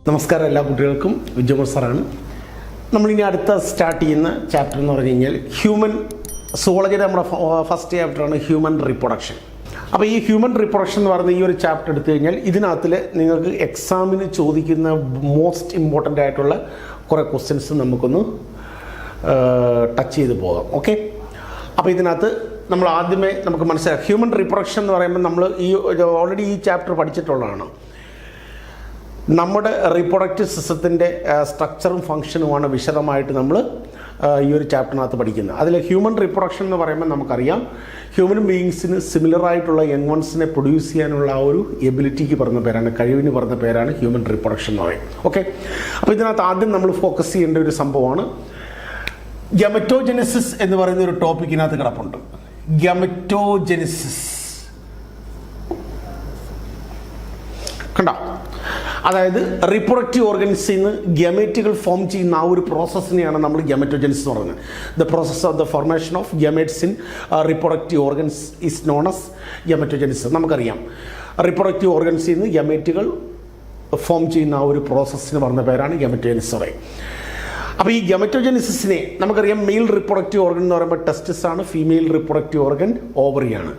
നമസ്കാരം, എല്ലാ കുട്ടികൾക്കും വിജയമോൾ സാറാണ്. നമ്മളിനി അടുത്ത സ്റ്റാർട്ട് ചെയ്യുന്ന ചാപ്റ്റർ എന്ന് പറഞ്ഞു കഴിഞ്ഞാൽ ഹ്യൂമൻ സുവോളജിയുടെ നമ്മുടെ ഫസ്റ്റ് ചാപ്റ്ററാണ് ഹ്യൂമൻ റീപ്രൊഡക്ഷൻ. അപ്പോൾ ഈ ഹ്യൂമൻ റീപ്രൊഡക്ഷൻ എന്ന് പറയുന്ന ഈ ഒരു ചാപ്റ്റർ എടുത്തു കഴിഞ്ഞാൽ ഇതിനകത്തിൽ നിങ്ങൾക്ക് എക്സാമിന് ചോദിക്കുന്ന മോസ്റ്റ് ഇമ്പോർട്ടൻ്റ് ആയിട്ടുള്ള കുറേ ക്വസ്റ്റ്യൻസ് നമുക്കൊന്ന് ടച്ച് ചെയ്ത് പോകാം. ഓക്കെ, അപ്പോൾ ഇതിനകത്ത് നമ്മൾ ആദ്യമേ നമുക്ക് മനസ്സിലാക്കാം ഹ്യൂമൻ റീപ്രൊഡക്ഷൻ എന്ന് പറയുമ്പോൾ നമ്മൾ ഓൾറെഡി ഈ ചാപ്റ്റർ പഠിച്ചിട്ടുള്ളതാണ്. നമ്മുടെ റീപ്രൊഡക്റ്റീവ് സിസ്റ്റത്തിൻ്റെ സ്ട്രക്ചറും ഫങ്ഷനുമാണ് വിശദമായിട്ട് നമ്മൾ ഈ ഒരു ചാപ്റ്ററിനകത്ത് പഠിക്കുന്നത്. അതിൽ ഹ്യൂമൻ റീപ്രൊഡക്ഷൻ എന്ന് പറയുമ്പോൾ നമുക്കറിയാം ഹ്യൂമൻ ബീയിങ്സിന് സിമിലറായിട്ടുള്ള യങ് വൺസിനെ പ്രൊഡ്യൂസ് ചെയ്യാനുള്ള ആ ഒരു എബിലിറ്റിക്ക് പറഞ്ഞ പേരാണ്, കഴിവിന് പറഞ്ഞ പേരാണ് ഹ്യൂമൻ റീപ്രൊഡക്ഷൻ എന്ന് പറയും. ഓക്കെ, അപ്പോൾ ഇതിനകത്ത് ആദ്യം നമ്മൾ ഫോക്കസ് ചെയ്യേണ്ട ഒരു സംഭവമാണ് ഗമറ്റോജെനിസിസ് എന്ന് പറയുന്ന ഒരു ടോപ്പിക്കിനകത്ത് കിടപ്പുണ്ട്. ഗമറ്റോജെനിസിസ് കണ്ടോ? അതായത് റീപ്രൊഡക്റ്റീവ് ഓർഗൻസിൽ നിന്ന് ഗമേറ്റുകൾ ഫോം ചെയ്യുന്ന ആ ഒരു പ്രോസസ്സിനെയാണ് നമ്മൾ ഗമറ്റോജെനിസിസ് എന്ന് പറയുന്നത്. The process of the formation of gametes in reproductive organs is known as gametogenesis. നമുക്കറിയാം റീപ്രൊഡക്റ്റീവ് ഓർഗൻസിൽ നിന്ന് ഗമേറ്റുകൾ ഫോം ചെയ്യുന്ന ആ ഒരു പ്രോസസ്സിന് പറഞ്ഞ പേരാണ് ഗമറ്റോജെനിസിസ് പറയും. അപ്പോൾ ഈ ഗമറ്റോജെനിസിസിനെ നമുക്കറിയാം മെയിൽ റീപ്രൊഡക്റ്റീവ് ഓർഗൻ എന്ന് പറയുമ്പോൾ ടെസ്റ്റിസ് ആണ്, ഫീമെയിൽ റീപ്രൊഡക്റ്റീവ് ഓർഗൻ ഓവറിയാണ്.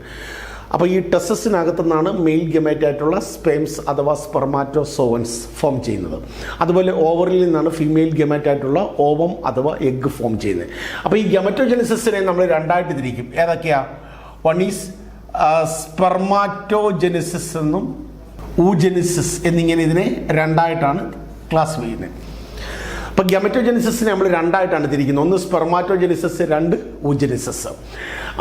അപ്പോൾ ഈ ടെസ്റ്റസിനകത്തു നിന്നാണ് മെയിൽ ഗമേറ്റ് ആയിട്ടുള്ള സ്പെംസ് അഥവാ സ്പെർമാറ്റോസോവൻസ് ഫോം ചെയ്യുന്നത്. അതുപോലെ ഓവറിൽ നിന്നാണ് ഫീമെയിൽ ഗമേറ്റ് ആയിട്ടുള്ള ഓവം അഥവാ എഗ്ഗ് ഫോം ചെയ്യുന്നത്. അപ്പോൾ ഈ ഗമറ്റോജെനിസിസിനെ നമ്മൾ രണ്ടായിട്ട് തിരിക്കും. ഏതൊക്കെയാ? വൺ ഈസ് സ്പെർമാറ്റോജെനിസിസ് എന്നും ഊജെനിസിസ് എന്നിങ്ങനെ ഇതിനെ രണ്ടായിട്ടാണ് ക്ലാസ് ചെയ്യുന്നത്. അപ്പോൾ ഗമറ്റോജെനിസിസിനെ നമ്മൾ രണ്ടായിട്ടാണ് തിരിക്കുന്നത്. ഒന്ന് സ്പെർമാറ്റോജെനിസിസ്, രണ്ട് ഊജെനിസിസ്.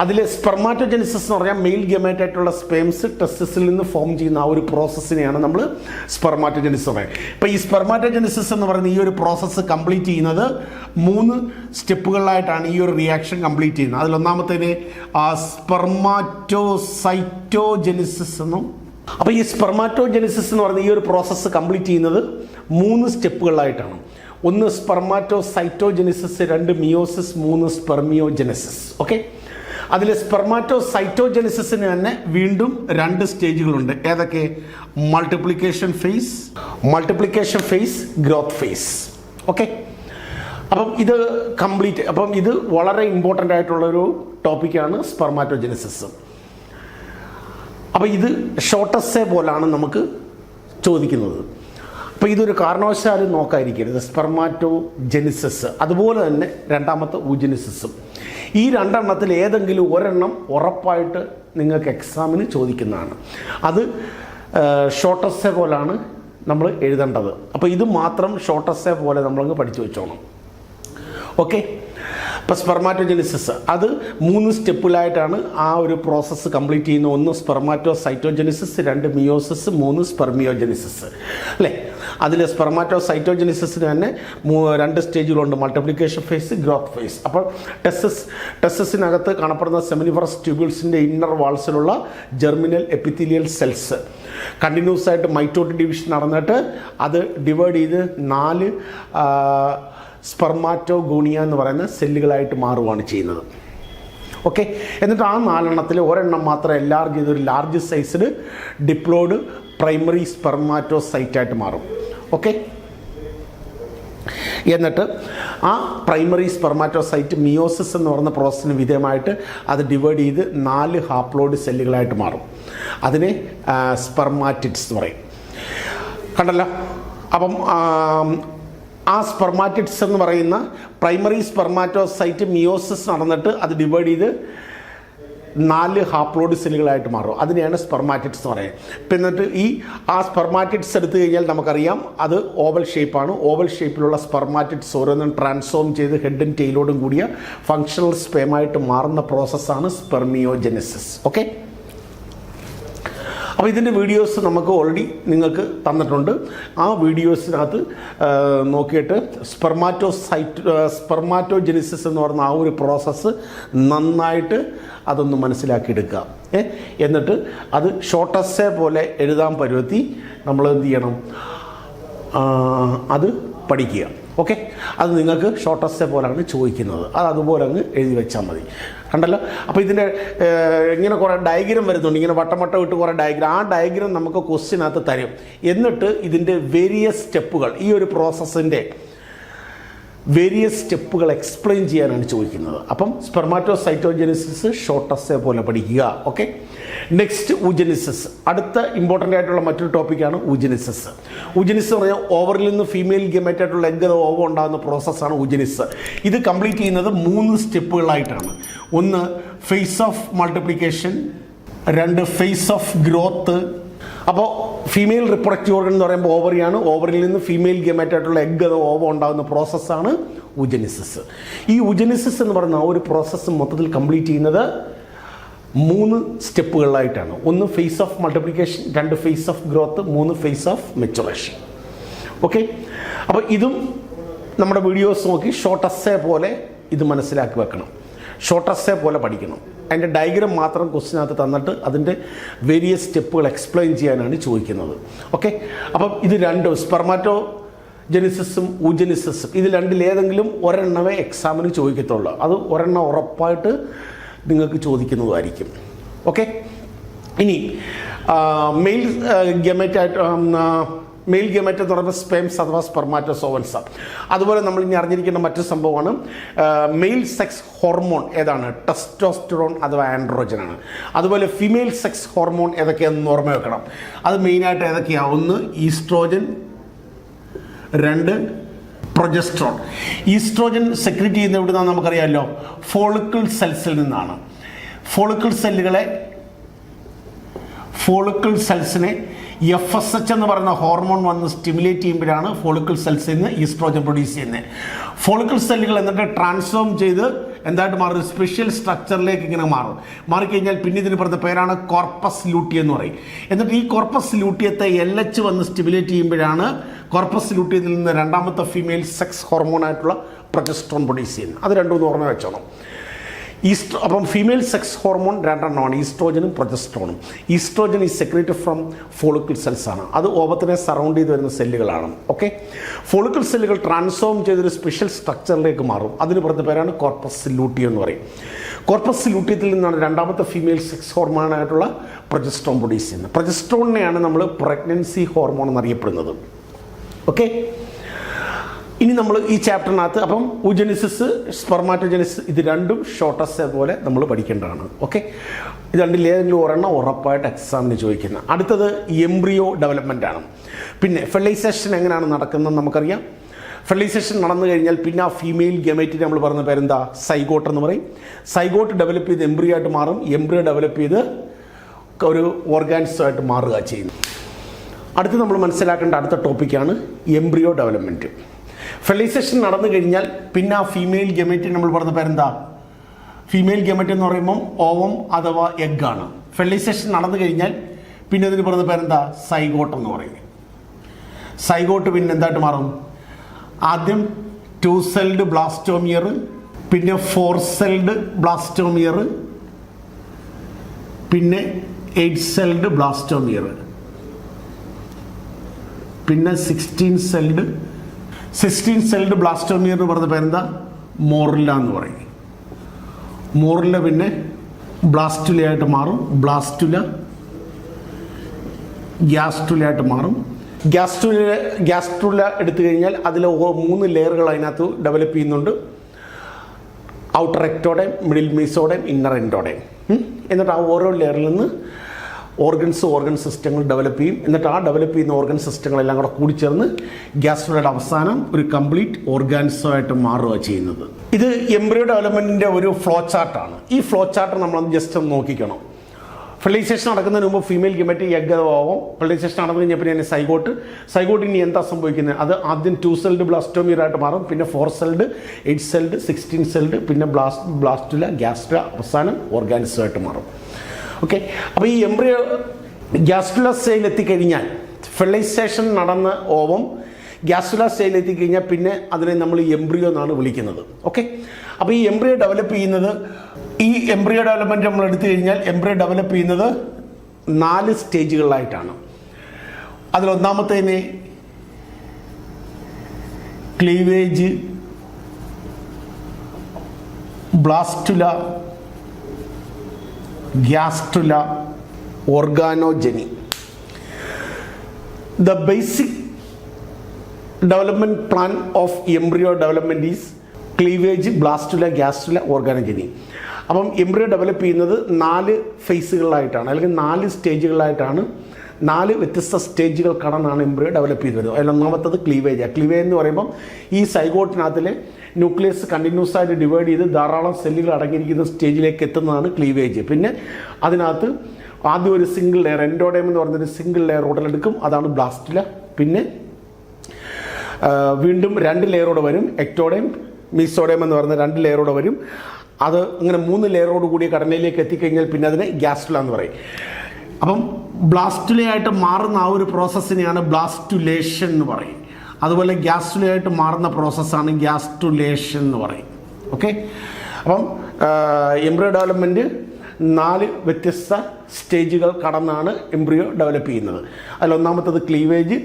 അതിൽ സ്പെർമാറ്റോജെനിസിസ് എന്ന് പറഞ്ഞാൽ മെയിൽ ഗമേറ്റ് ആയിട്ടുള്ള സ്പെംസ് ടെസ്റ്റിസിൽ നിന്ന് ഫോം ചെയ്യുന്ന ആ ഒരു പ്രോസസ്സിനെയാണ് നമ്മൾ സ്പെർമാറ്റോജെനിസിസ് പറയുന്നത്. ഇപ്പോൾ ഈ സ്പെർമാറ്റോജെനിസിസ് എന്ന് പറയുന്ന ഈ ഒരു പ്രോസസ്സ് കംപ്ലീറ്റ് ചെയ്യുന്നത് 3 സ്റ്റെപ്പുകളിലായിട്ടാണ് ഈ ഒരു റിയാക്ഷൻ കംപ്ലീറ്റ് ചെയ്യുന്നത്. അതിലൊന്നാമത്തേന് സ്പെർമാറ്റോസൈറ്റോജെനിസിസ് എന്നും. അപ്പോൾ ഈ സ്പെർമാറ്റോജെനിസിസ് എന്ന് പറയുന്ന ഈ ഒരു പ്രോസസ്സ് കംപ്ലീറ്റ് ചെയ്യുന്നത് 3 സ്റ്റെപ്പുകളിലായിട്ടാണ്. ഒന്ന് സ്പെർമാറ്റോസൈറ്റോജെനിസിസ്, 2 മിയോസിസ്, 3 സ്പെർമിയോജെനിസിസ്. ഓക്കെ, അതിൽ സ്പെർമാറ്റോസൈറ്റോജെനിസിന് തന്നെ വീണ്ടും 2 സ്റ്റേജുകളുണ്ട്. ഏതൊക്കെ? Multiplication phase, growth phase. Okay, അപ്പം ഇത് കംപ്ലീറ്റ്, അപ്പം ഇത് വളരെ ഇമ്പോർട്ടൻ്റ് ആയിട്ടുള്ളൊരു ടോപ്പിക്കാണ് സ്പെർമാറ്റോജെനിസിസ്. അപ്പോൾ ഇത് ഷോർട്ടസ്സേ പോലാണ് നമുക്ക് ചോദിക്കുന്നത്. അപ്പോൾ ഇതൊരു കാരണവശാലും നോക്കാതിരിക്കരുത്. സ്പെർമാറ്റോജെനിസിസ് അതുപോലെ തന്നെ രണ്ടാമത്തെ ഊജെനിസിസും. ഈ 2 എണ്ണത്തിൽ ഏതെങ്കിലും ഒരെണ്ണം ഉറപ്പായിട്ട് നിങ്ങൾക്ക് എക്സാമിന് ചോദിക്കുന്നതാണ്. അത് ഷോർട്ടസ്സേ പോലാണ് നമ്മൾ എഴുതേണ്ടത്. അപ്പോൾ ഇത് മാത്രം ഷോർട്ടസ്സേ പോലെ നമ്മളങ്ങ് പഠിച്ചു വെച്ചോണം. ഓക്കെ, ഇപ്പോൾ സ്പെർമാറ്റോജെനിസിസ് അത് 3 സ്റ്റെപ്പിലായിട്ടാണ് ആ ഒരു പ്രോസസ്സ് കംപ്ലീറ്റ് ചെയ്യുന്നത്. ഒന്ന് സ്പെർമാറ്റോസൈറ്റോജെനിസിസ്, 2 മിയോസിസ്, 3 സ്പെർമിയോജെനിസിസ് അല്ലേ? അതിൽ സ്പെർമാറ്റോസൈറ്റോജെനിസിന് തന്നെ 2 സ്റ്റേജുകളുണ്ട്, മൾട്ടിപ്ലിക്കേഷൻ ഫേസ്, ഗ്രോത്ത് ഫേസ്. അപ്പോൾ ടെസ്റ്റസിനകത്ത് കാണപ്പെടുന്ന സെമിനിഫറസ് ട്യൂബ്യൂൾസിൻ്റെ ഇന്നർ വാൾസിലുള്ള ജെർമിനൽ എപ്പിത്തീലിയൽ സെൽസ് കണ്ടിന്യൂസ് ആയിട്ട് മൈറ്റോട്ടിക് ഡിവിഷൻ നടന്നിട്ട് അത് ഡിവൈഡ് ചെയ്ത് 4 സ്പെർമാറ്റോഗോണിയ എന്ന് പറയുന്ന സെല്ലുകളായിട്ട് മാറുകയാണ് ചെയ്യുന്നത്. ഓക്കെ, എന്നിട്ട് ആ 4 എണ്ണത്തിൽ ഒരെണ്ണം മാത്രം എൻലാർജ് ചെയ്ത് ഒരു ലാർജ് സൈസിൽ ഡിപ്ലോയ്ഡ് പ്രൈമറി സ്പെർമാറ്റോസൈറ്റായിട്ട് മാറും. ഓക്കെ, എന്നിട്ട് ആ പ്രൈമറി സ്പെർമാറ്റോസൈറ്റ് മിയോസിസ് എന്ന് പറയുന്ന പ്രോസസ്സിന് വിധേയമായിട്ട് അത് ഡിവൈഡ് ചെയ്ത് 4 ഹാപ്ലോയിഡ് സെല്ലുകളായിട്ട് മാറും. അതിനെ സ്പെർമാറ്റിഡ്സ് എന്ന് പറയും. കണ്ടല്ലോ? അപ്പം ആ സ്പെർമാറ്റിഡ്സ് എന്ന് പറയുന്ന പ്രൈമറി സ്പെർമാറ്റോസൈറ്റ് മിയോസിസ് നടന്നിട്ട് അത് ഡിവൈഡ് ചെയ്ത് 4 ഹാപ്ലോയിഡ് സെല്ലുകളായിട്ട് മാറും. അതിനെയാണ് സ്പെർമാറ്റിഡ്സ് എന്ന് പറയുന്നത്. എന്നിട്ട് ആ സ്പെർമാറ്റിഡ്സ് എടുത്തു കഴിഞ്ഞാൽ നമുക്കറിയാം അത് ഓവൽ ഷേപ്പാണ്. ഓവൽ ഷേപ്പിലുള്ള സ്പെർമാറ്റിഡ്സ് ഓരോന്നും ട്രാൻസ്ഫോം ചെയ്ത് ഹെഡും ടെയിലോടും കൂടിയ ഫങ്ഷണൽ സ്പെമായിട്ട് മാറുന്ന പ്രോസസ്സാണ് സ്പെർമിയോജെനിസിസ്. ഓക്കെ, അപ്പോൾ ഇതിൻ്റെ വീഡിയോസ് നമുക്ക് ഓൾറെഡി നിങ്ങൾക്ക് തന്നിട്ടുണ്ട്. ആ വീഡിയോസിനകത്ത് നോക്കിയിട്ട് സ്പെർമാറ്റോജെനിസിസ് എന്ന് പറയുന്ന ആ ഒരു പ്രോസസ്സ് നന്നായിട്ട് അതൊന്ന് മനസ്സിലാക്കിയെടുക്കുക. എന്നിട്ട് അത് ഷോർട്ടസ്സേ പോലെ എഴുതാൻ പരുവത്തി നമ്മൾ എന്ത് ചെയ്യണം? അത് പഠിക്കുക. ഓക്കെ, അത് നിങ്ങൾക്ക് ഷോർട്ട് എസ്സേ പോലെയാണ് ചോദിക്കുന്നത്. അത് അതുപോലെ അങ്ങ് എഴുതി വെച്ചാൽ മതി. കണ്ടല്ലോ. അപ്പോൾ ഇതിൻ്റെ ഇങ്ങനെ കുറേ ഡയഗ്രാം വരുന്നുണ്ട്, ഇങ്ങനെ വട്ടം ഇട്ട് കുറേ ഡയഗ്രാം. ആ ഡയഗ്രാം നമുക്ക് ക്വസ്റ്റ്യനകത്ത് തരും. എന്നിട്ട് ഇതിൻ്റെ വേരിയസ് സ്റ്റെപ്പുകൾ, ഈ ഒരു പ്രോസസ്സിൻ്റെ വേരിയസ് സ്റ്റെപ്പുകൾ എക്സ്പ്ലെയിൻ ചെയ്യാനാണ് ചോദിക്കുന്നത്. അപ്പം സ്പെർമാറ്റോസൈറ്റോജെനിസിസ് ഷോർട്ട് എസ്സേ പോലെ പഠിക്കുക. Okay, next oogenesis. അടുത്ത ഇമ്പോർട്ടൻ്റ് ആയിട്ടുള്ള മറ്റൊരു ടോപ്പിക്കാണ് ഊജനിസിസ്. ഊജനിസിസ് എന്ന് പറഞ്ഞാൽ ഓവറിൽ നിന്ന് ഫീമെയിൽ ഗെമേറ്റ് ആയിട്ടുള്ള എഗ് ഓവർ ഉണ്ടാകുന്ന പ്രോസസ്സാണ് ഊജനിസിസ്. ഇത് കംപ്ലീറ്റ് ചെയ്യുന്നത് 3 സ്റ്റെപ്പുകളായിട്ടാണ്. ഒന്ന് phase of multiplication, 2 phase of growth. അപ്പോൾ ഫീമെയിൽ റിപ്രൊഡക്റ്റീവ് ഓർഗൻ എന്ന് പറയുമ്പോൾ ഓവറിയാണ്. ഓവറിൽ നിന്ന് ഫീമെയിൽ ഗെമേറ്റ് ആയിട്ടുള്ള എഗ് ഓവർ ഉണ്ടാകുന്ന പ്രോസസ്സാണ് ഊജനിസിസ്. ഈ ഊജനിസിസ് എന്ന് പറയുന്ന ഒരു പ്രോസസ്സ് മൊത്തത്തിൽ കംപ്ലീറ്റ് ചെയ്യുന്നത് 3 സ്റ്റെപ്പുകളിലായിട്ടാണ്. ഒന്ന് phase of multiplication, 2 phase of growth, 3 phase of maturation. Okay, അപ്പോൾ ഇതും നമ്മുടെ വീഡിയോസ് നോക്കി ഷോർട്ട് എസ്സേ പോലെ ഇത് മനസ്സിലാക്കി വെക്കണം. ഷോർട്ട് എസ്സേ പോലെ പഠിക്കണം. അതിൻ്റെ ഡയഗ്രാം മാത്രം ക്വസ്റ്റിനകത്ത് തന്നിട്ട് അതിൻ്റെ വേരിയസ് സ്റ്റെപ്പുകൾ എക്സ്പ്ലെയിൻ ചെയ്യാനാണ് ചോദിക്കുന്നത്. ഓക്കെ, അപ്പം ഇത് രണ്ടും സ്പെർമാറ്റോജെനിസിസും ഊജനിസിസും ഇത് രണ്ടിലേതെങ്കിലും ഒരെണ്ണമേ എക്സാമിന് ചോദിക്കത്തുള്ളൂ. അത് ഒരെണ്ണം ഉറപ്പായിട്ട് നിങ്ങൾക്ക് ചോദിക്കുന്നതായിരിക്കും. ഓക്കെ, ഇനി മെയിൽ ഗെമേറ്റ് എന്ന് പറയുമ്പോൾ സ്പേംസ് അഥവാ സ്പെർമാറ്റോസോവൻസ്. അതുപോലെ നമ്മൾ ഇനി അറിഞ്ഞിരിക്കേണ്ട മറ്റൊരു സംഭവമാണ് മെയിൽ സെക്സ് ഹോർമോൺ ഏതാണ്? ടെസ്റ്റോസ്റ്ററോൺ അഥവാ ആൻഡ്രോജനാണ്. അതുപോലെ ഫീമെയിൽ സെക്സ് ഹോർമോൺ ഏതൊക്കെയാണെന്ന് ഓർമ്മ വെക്കണം. അത് മെയിനായിട്ട് ഏതൊക്കെയാണ്? 1 ഈസ്ട്രോജൻ, 2 പ്രൊജസ്ട്രോൺ. ഈസ്ട്രോജൻ സെക്രീറ്റ് ചെയ്യുന്ന എവിടെ നിന്നാണ് നമുക്കറിയാമല്ലോ? ഫോളിക്കിൾ സെൽസിൽ നിന്നാണ്. ഫോളിക്കിൾ സെൽസിനെ FSH എന്ന് പറയുന്ന ഹോർമോൺ വന്ന് സ്റ്റിമുലേറ്റ് ചെയ്യുമ്പോഴാണ് ഫോളിക്കിൾ സെൽസിൽ നിന്ന് ഈസ്ട്രോജൻ പ്രൊഡ്യൂസ് ചെയ്യുന്നത്. ഫോളിക്കിൾ സെല്ലുകൾ എന്നിട്ട് ട്രാൻസ്ഫോം ചെയ്ത് എന്തായിട്ട് മാറും? സ്പെഷ്യൽ സ്ട്രക്ചറിലേക്ക് ഇങ്ങനെ മാറിക്കഴിഞ്ഞാൽ പിന്നെ ഇതിന് പറഞ്ഞ പേരാണ് കോർപ്പസ് ലൂട്ടിയം എന്ന് പറയും. എന്നിട്ട് ഈ കോർപ്പസ് ലൂട്ടിയത്തെ LH വന്ന് സ്റ്റിമുലേറ്റ് ചെയ്യുമ്പോഴാണ് കോർപ്പസ് ലൂട്ടിയത്തിൽ നിന്ന് രണ്ടാമത്തെ ഫീമെയിൽ സെക്സ് ഹോർമോണായിട്ടുള്ള പ്രൊജസ്ട്രോൺ പ്രൊഡ്യൂസ് ചെയ്യുന്നത്. അത് രണ്ടും ഓർമ്മ വെച്ചോണം. അപ്പം ഫീമെയിൽ സെക്സ് ഹോർമോൺ 2 എണ്ണമാണ്, ഈസ്ട്രോജനും പ്രൊജസ്ട്രോണും. ഈസ്ട്രോജൻ ഈ സെക്രേറ്റഡ് ഫ്രം ഫോളിക്കിൾ സെൽസ് ആണ്. അത് ഓവത്തിനെ സറൗണ്ട് ചെയ്ത് വരുന്ന സെല്ലുകളാണ്. ഓക്കെ, ഫോളിക്കിൾ സെല്ലുകൾ ട്രാൻസ്ഫോം ചെയ്തൊരു സ്പെഷ്യൽ സ്ട്രക്ചറിലേക്ക് മാറും. അതിന് പറഞ്ഞ പേരാണ് കോർപ്പസ് ലൂട്ടിയം എന്ന് പറയും. കോർപ്പസ് ലൂട്ടിയത്തിൽ നിന്നാണ് രണ്ടാമത്തെ ഫീമെയിൽ സെക്സ് ഹോർമോണായിട്ടുള്ള പ്രൊജസ്ട്രോൺ പ്രൊഡ്യൂസ് ചെയ്യുന്നത്. പ്രൊജസ്ട്രോണിനെയാണ് നമ്മൾ പ്രഗ്നൻസി ഹോർമോൺ എന്നറിയപ്പെടുന്നത്. ഓക്കെ, ഇനി നമ്മൾ ഈ ചാപ്റ്ററിനകത്ത് അപ്പം ഊജനിസിസ്, സ്പെർമാറ്റോജെനിസിസ് ഇത് രണ്ടും ഷോർട്ട് എസ്സേ പോലെ നമ്മൾ പഠിക്കേണ്ടതാണ്. ഓക്കെ, ഇത് രണ്ടിലേതെങ്കിലും ഒരെണ്ണം ഉറപ്പായിട്ട് എക്സാമിന് ചോദിക്കുന്നത്. അടുത്തത് എംബ്രിയോ ഡെവലപ്മെൻ്റ് ആണ്. പിന്നെ ഫെർട്ടിലൈസേഷൻ എങ്ങനെയാണ് നടക്കുന്നത് നമുക്കറിയാം. ഫെർട്ടിലൈസേഷൻ നടന്നു കഴിഞ്ഞാൽ പിന്നെ ആ ഫീമെയിൽ ഗെമേറ്റിനെ നമ്മൾ പറഞ്ഞ പേരെന്താ? സൈഗോട്ട് എന്ന് പറയും. സൈഗോട്ട് ഡെവലപ്പ് ചെയ്ത് എംബ്രിയോ ആയിട്ട് മാറും. എംബ്രിയോ ഡെവലപ്പ് ചെയ്ത് ഒരു ഓർഗാനിസമായിട്ട് മാറുക ചെയ്യുന്നു. അടുത്ത് നമ്മൾ മനസ്സിലാക്കേണ്ട അടുത്ത ടോപ്പിക്കാണ് എംബ്രിയോ ഡെവലപ്മെൻറ്റ്. ഫെർട്ടിലൈസേഷൻ നടന്നു കഴിഞ്ഞാൽ പിന്നെ ആ ഫീമെയിൽ ഗെമേറ്റ് നമ്മൾ പറഞ്ഞ പേരെന്താ? ഫീമെയിൽ ഗെമേറ്റ് എന്ന് പറയുമ്പം ഓവം അഥവാ എഗ്ഗാണ്. ഫെർട്ടിലൈസേഷൻ നടന്നു കഴിഞ്ഞാൽ പിന്നെ അതിന് പറഞ്ഞ പേരെന്താ? സൈഗോട്ട് എന്ന് പറയും. സൈഗോട്ട് പിന്നെ എന്തായിട്ട് മാറും? ആദ്യം 2 സെൽഡ് ബ്ലാസ്റ്റോമിയർ, പിന്നെ 4 സെൽഡ് ബ്ലാസ്റ്റോമിയർ, പിന്നെ 8 സെൽഡ് ബ്ലാസ്റ്റോമിയർ, പിന്നെ 16 സെൽഡ് ബ്ലാസ്റ്റോമിയർ എന്ന് പറഞ്ഞ പേരെന്താ? മോറില്ല എന്ന് പറയും. മോറില്ല പിന്നെ ബ്ലാസ്റ്റുലയായിട്ട് മാറും. ബ്ലാസ്റ്റുല ഗ്യാസ്റ്റുലയായിട്ട് മാറും. ഗ്യാസ്റ്റുല എടുത്തു കഴിഞ്ഞാൽ അതിൽ 3 ലെയറുകൾ അതിനകത്ത് ഡെവലപ്പ് ചെയ്യുന്നുണ്ട്. Outer ectoderm, middle mesoderm, inner endoderm. എന്നിട്ട് ആ ഓരോ ലെയറിൽ നിന്ന് ഓർഗൻ സിസ്റ്റങ്ങൾ ഡെവലപ്പ് ചെയ്യും. എന്നിട്ട് ആ ഡെവലപ്പ് ചെയ്യുന്ന ഓർഗൻ സിസ്റ്റങ്ങളെല്ലാം കൂടെ കൂടിച്ചേർന്ന് ഗ്യാസ്ട്രോയുടെ അവസാനം ഒരു കംപ്ലീറ്റ് ഓർഗാനിസമായിട്ട് മാറുക ചെയ്യുന്നത്. ഇത് എംബ്രിയോ ഡെവലപ്മെൻറ്റിൻ്റെ ഒരു ഫ്ലോ ചാർട്ടാണ്. ഈ ഫ്ലോ ചാർട്ട് നമ്മളൊന്ന് ജസ്റ്റ് ഒന്ന് നോക്കിക്കണം. ഫെർട്ടിലൈസേഷൻ നടക്കുന്നതിന് മുമ്പ് ഫീമെയിൽ ഗെമേറ്റ് എഗ് ആവും. ഫെർട്ടിലൈസേഷൻ നടന്നു കഴിഞ്ഞാൽ പിന്നെ സൈഗോട്ട് ഇനി എന്താ സംഭവിക്കുന്നത്? അത് ആദ്യം 2 സെൽഡ് ബ്ലാസ്റ്റോമിയർ ആയിട്ട് മാറും. പിന്നെ 4 സെൽഡ്, 8 സെൽഡ്, 16 സെൽഡ്, പിന്നെ ബ്ലാസ്റ്റുല ഗ്യാസ്ട്ര അവസാനം ഓർഗാനിസമായിട്ട് മാറും. ഓക്കെ, അപ്പോൾ ഈ എംബ്രിയോ ഗ്യാസ്റ്റുല സ്റ്റേജിൽ എത്തിക്കഴിഞ്ഞാൽ ഫെർട്ടിലൈസേഷൻ നടന്ന ഓവം ഗ്യാസ്റ്റുല സ്റ്റേജിൽ എത്തിക്കഴിഞ്ഞാൽ പിന്നെ അതിനെ നമ്മൾ എംബ്രിയോ എന്നാണ് വിളിക്കുന്നത്. ഓക്കെ, അപ്പോൾ ഈ എംബ്രിയോ ഡെവലപ്പ് ചെയ്യുന്നത്, ഈ എംബ്രിയോ ഡെവലപ്മെൻറ്റ് നമ്മൾ എടുത്തു കഴിഞ്ഞാൽ എംബ്രിയോ ഡെവലപ്പ് ചെയ്യുന്നത് 4 സ്റ്റേജുകളിലായിട്ടാണ്. അതിലൊന്നാമത്തേനെ cleavage, blastula, gastrula, organogeny. The basic development plan of embryo development is cleavage, blastula, gastrula, organogeny. അപ്പം എംബ്രിയോ ഡെവലപ്പ് ചെയ്യുന്നത് 4 ഫേസുകളിലായിട്ടാണ്, അല്ലെങ്കിൽ 4 സ്റ്റേജുകളിലായിട്ടാണ്. 4 വ്യത്യസ്ത സ്റ്റേജുകൾ കടന്നാണ് എംബ്രിയോ ഡെവലപ്പ് ചെയ്ത് വരുന്നത്. അതിൽ ഒന്നാമത്തത് ക്ലീവേജ്. ക്ലീവേജ് എന്ന് പറയുമ്പം ഈ സൈഗോട്ടിനകത്തിലെ ന്യൂക്ലിയസ് കണ്ടിന്യൂസ് ആയിട്ട് ഡിവൈഡ് ചെയ്ത് ധാരാളം സെല്ലുകൾ അടങ്ങിയിരിക്കുന്ന സ്റ്റേജിലേക്ക് എത്തുന്നതാണ് ക്ലീവേജ്. പിന്നെ അതിനകത്ത് ആദ്യം ഒരു സിംഗിൾ ലെയർ, എൻഡോഡേം എന്ന് പറഞ്ഞൊരു സിംഗിൾ ലെയർ ഉടലെടുക്കും, അതാണ് ബ്ലാസ്റ്റുല. പിന്നെ വീണ്ടും 2 ലെയറോടെ വരും, എക്ടോഡേം, മീസോഡേം എന്ന് പറയുന്ന 2 ലെയറോടെ വരും. അത് ഇങ്ങനെ 3 ലെയറോട് കൂടിയ ഘടനയിലേക്ക് എത്തിക്കഴിഞ്ഞാൽ പിന്നെ അതിനെ ഗ്യാസ്റ്റുല എന്ന് പറയും. അപ്പം ബ്ലാസ്റ്റുലയായിട്ട് മാറുന്ന ആ ഒരു പ്രോസസ്സിനെയാണ് ബ്ലാസ്റ്റുലേഷൻ എന്ന് പറയും. അതുപോലെ ഗ്യാസ്റ്റുലയായിട്ട് മാറുന്ന പ്രോസസ്സാണ് ഗ്യാസ്റ്റുലേഷൻ എന്ന് പറയും. ഓക്കെ, അപ്പം എംബ്രിയോ ഡെവലപ്മെൻറ്റ് 4 വ്യത്യസ്ത സ്റ്റേജുകൾ കടന്നാണ് എംബ്രിയോ ഡെവലപ്പ് ചെയ്യുന്നത്. അതിൽ ഒന്നാമത്തത് ക്ലീവേജ്,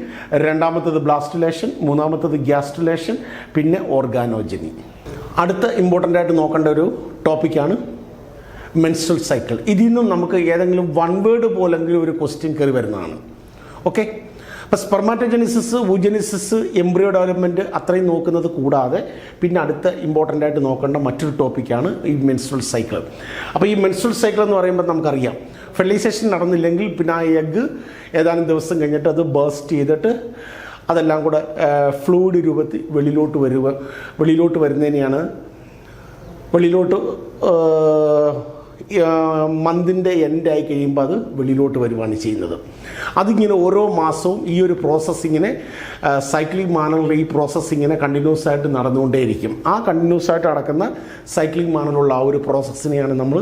രണ്ടാമത്തത് ബ്ലാസ്റ്റുലേഷൻ, മൂന്നാമത്തത് ഗ്യാസ്റ്റുലേഷൻ, പിന്നെ ഓർഗാനോജനി. അടുത്ത ഇമ്പോർട്ടൻ്റ് ആയിട്ട് നോക്കേണ്ട ഒരു ടോപ്പിക്കാണ് മെൻസ്ട്രൽ സൈക്കിൾ. ഇതിൽ നിന്നും നമുക്ക് ഏതെങ്കിലും 1 വേർഡ് പോലെങ്കിലും ഒരു ക്വസ്റ്റ്യൻ കയറി വരുന്നതാണ്. ഓക്കെ, അപ്പോൾ സ്പെർമാറ്റോജനിസിസ്, ഊജനിസിസ്, എംബ്രിയോ ഡെവലപ്മെൻറ്റ് അത്രയും നോക്കുന്നത് കൂടാതെ പിന്നെ അടുത്ത ഇമ്പോർട്ടൻ്റ് ആയിട്ട് നോക്കേണ്ട മറ്റൊരു ടോപ്പിക്കാണ് ഈ മെൻസ്ട്രൽ സൈക്കിൾ. അപ്പോൾ ഈ മെൻസ്ട്രൽ സൈക്കിൾ എന്ന് പറയുമ്പോൾ നമുക്കറിയാം, ഫെർട്ടിലൈസേഷൻ നടന്നില്ലെങ്കിൽ പിന്നെ ആ എഗ്ഗ് ഏതാനും ദിവസം കഴിഞ്ഞിട്ട് അത് ബേസ്റ്റ് ചെയ്തിട്ട് അതെല്ലാം കൂടെ ഫ്ലൂയിഡ് രൂപത്തിൽ വെളിയിലോട്ട് വരുന്നതിനെയാണ് മന്തിൻ്റെ എൻഡായി കഴിയുമ്പോൾ അത് വെളിയിലോട്ട് വരുവാണ് ചെയ്യുന്നത്. അതിങ്ങനെ ഓരോ മാസവും ഈ ഒരു പ്രോസസ്സിങ്ങിനെ സൈക്ലിക് മാനറിൽ ഈ പ്രോസസ്സിങ്ങിനെ കണ്ടിന്യൂസ് ആയിട്ട് നടന്നുകൊണ്ടേയിരിക്കും. ആ കണ്ടിന്യൂസ് ആയിട്ട് നടക്കുന്ന സൈക്ലിക് മാനറിലുള്ള ആ ഒരു പ്രോസസ്സിനെയാണ് നമ്മൾ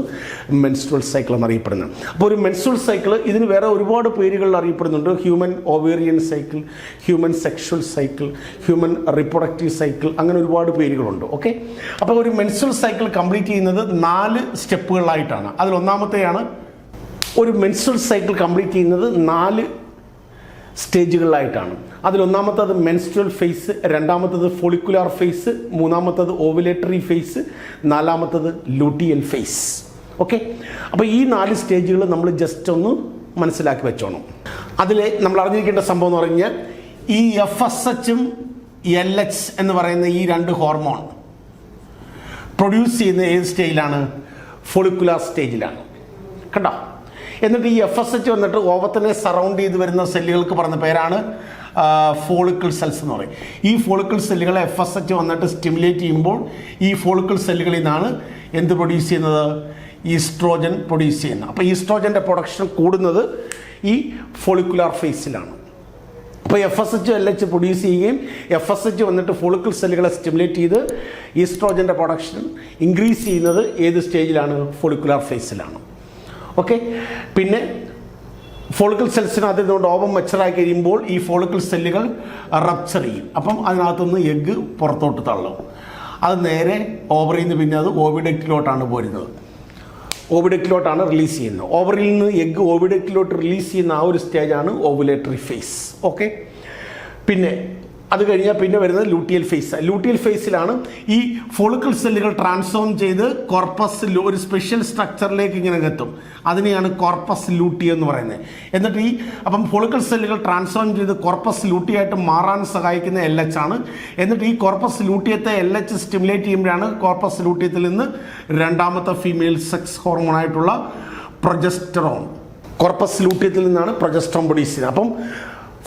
മെൻസ്ട്രുവൽ സൈക്കിൾ എന്നറിയപ്പെടുന്നത്. അപ്പോൾ ഒരു മെൻസ്ട്രുവൽ സൈക്കിൾ ഇതിന് വേറെ ഒരുപാട് പേരുകളിൽ അറിയപ്പെടുന്നുണ്ട്. Human ovarian cycle, human sexual cycle, human reproductive cycle, അങ്ങനെ ഒരുപാട് പേരുകളുണ്ട്. ഓക്കെ, അപ്പോൾ ഒരു മെൻസ്ട്രുവൽ സൈക്കിൾ കംപ്ലീറ്റ് ചെയ്യുന്നത് 4 സ്റ്റെപ്പുകളിലായിട്ടാണ്. അതിൽ ഒന്നാമത്തെയാണ് ഒരു മെൻസ്ട്രൽ സൈക്കിൾ കംപ്ലീറ്റ് ചെയ്യുന്നത് 4 സ്റ്റേജുകളിലായിട്ടാണ്. അതിലൊന്നാമത്തത് മെൻസ്ട്രൽ ഫേസ്, രണ്ടാമത്തത് ഫോളിക്കുലാർ ഫേസ്, മൂന്നാമത്തത് ഓവുലേറ്ററി ഫേസ്, നാലാമത്തത് ലൂട്ടിയൽ ഫേസ്. ഓക്കെ, അപ്പോൾ ഈ 4 സ്റ്റേജുകൾ നമ്മൾ ജസ്റ്റ് ഒന്ന് മനസ്സിലാക്കി വെച്ചോണം. അതിൽ നമ്മൾ അറിഞ്ഞിരിക്കേണ്ട സംഭവം എന്ന് പറഞ്ഞാൽ ഈ FSHഉം LH എന്ന് പറയുന്ന ഈ 2 ഹോർമോൺ പ്രൊഡ്യൂസ് ചെയ്യുന്ന ഏത് സ്റ്റേജിലാണ്? ഫോളിക്കുലാർ സ്റ്റേജിലാണ്. കണ്ടോ? എന്നിട്ട് ഈ FSH വന്നിട്ട് ഓവത്തിനെ സറൗണ്ട് ചെയ്ത് വരുന്ന സെല്ലുകൾക്ക് പറഞ്ഞ പേരാണ് ഫോളിക്കിൾ സെൽസ് എന്ന് പറയും. ഈ ഫോളിക്കിൾ സെല്ലുകളെ FSH വന്നിട്ട് സ്റ്റിമുലേറ്റ് ചെയ്യുമ്പോൾ ഈ ഫോളിക്കിൾ സെല്ലുകളിൽ നിന്നാണ് എന്ത് പ്രൊഡ്യൂസ് ചെയ്യുന്നത്? ഈസ്ട്രോജൻ പ്രൊഡ്യൂസ് ചെയ്യുന്നത്. അപ്പോൾ ഈസ്ട്രോജൻ്റെ പ്രൊഡക്ഷൻ കൂടുന്നത് ഈ ഫോളിക്കുലാർ ഫേസിലാണ്. അപ്പോൾ FSH LH പ്രൊഡ്യൂസ് ചെയ്യുകയും FSH വന്നിട്ട് ഫോളിക്കിൾ സെല്ലുകളെ സ്റ്റിമുലേറ്റ് ചെയ്ത് ഈസ്ട്രോജൻ്റെ പ്രൊഡക്ഷൻ ഇൻക്രീസ് ചെയ്യുന്നത് ഏത് സ്റ്റേജിലാണ്? ഫോളിക്കുലാർ ഫേസിലാണ്. ഓക്കെ, പിന്നെ ഫോളിക്കിൾ സെൽസിനകത്ത് ഇതുകൊണ്ട് ഓവം മെച്ചറായി കഴിയുമ്പോൾ ഈ ഫോളിക്കിൾ സെല്ലുകൾ റപ്ചർ ചെയ്യും. അപ്പം അതിനകത്തുനിന്ന് എഗ്ഗ് പുറത്തോട്ട് തള്ളും. അത് നേരെ ഓവറിൽ നിന്ന് പിന്നെ അത് ഓവിഡക്റ്റിലോട്ടാണ് പോരുന്നത്. ഓവിഡക്റ്റിലോട്ടാണ് റിലീസ് ചെയ്യുന്നത്. ഓവറിൽ നിന്ന് എഗ്ഗ് ഓവിഡക്റ്റിലോട്ട് റിലീസ് ചെയ്യുന്ന ആ ഒരു സ്റ്റേജാണ് ഓവുലേറ്ററി ഫേസ്. ഓക്കെ, പിന്നെ അത് കഴിഞ്ഞാൽ പിന്നെ വരുന്നത് ലൂട്ടിയൽ ഫേസ്. ലൂട്ടിയൽ ഫേസിലാണ് ഈ ഫോളിക്കിൾ സെല്ലുകൾ ട്രാൻസ്ഫോം ചെയ്ത് കോർപ്പസ് ഒരു സ്പെഷ്യൽ സ്ട്രക്ചറിലേക്ക് ഇങ്ങനെ എത്തും. അതിനെയാണ് കോർപ്പസ് ലൂട്ടി എന്ന് പറയുന്നത്. എന്നിട്ട് അപ്പം ഫോളിക്കിൾ സെല്ലുകൾ ട്രാൻസ്ഫോം ചെയ്ത് കോർപ്പസ് ലൂട്ടിയായിട്ട് മാറാൻ സഹായിക്കുന്ന LH ആണ്. എന്നിട്ട് ഈ കോർപ്പസ് ലൂട്ടിയത്തെ LH സ്റ്റിമുലേറ്റ് ചെയ്യുമ്പോഴാണ് കോർപ്പസ് ലൂട്ടിയത്തിൽ നിന്ന് രണ്ടാമത്തെ ഫീമെയിൽ സെക്സ് ഹോർമോണായിട്ടുള്ള പ്രൊജസ്റ്ററോൺ, കോർപ്പസ് ലൂട്ടിയത്തിൽ നിന്നാണ് പ്രൊജസ്റ്ററോൺ പ്രൊഡ്യൂസ് ചെയ്യുന്നത്. അപ്പം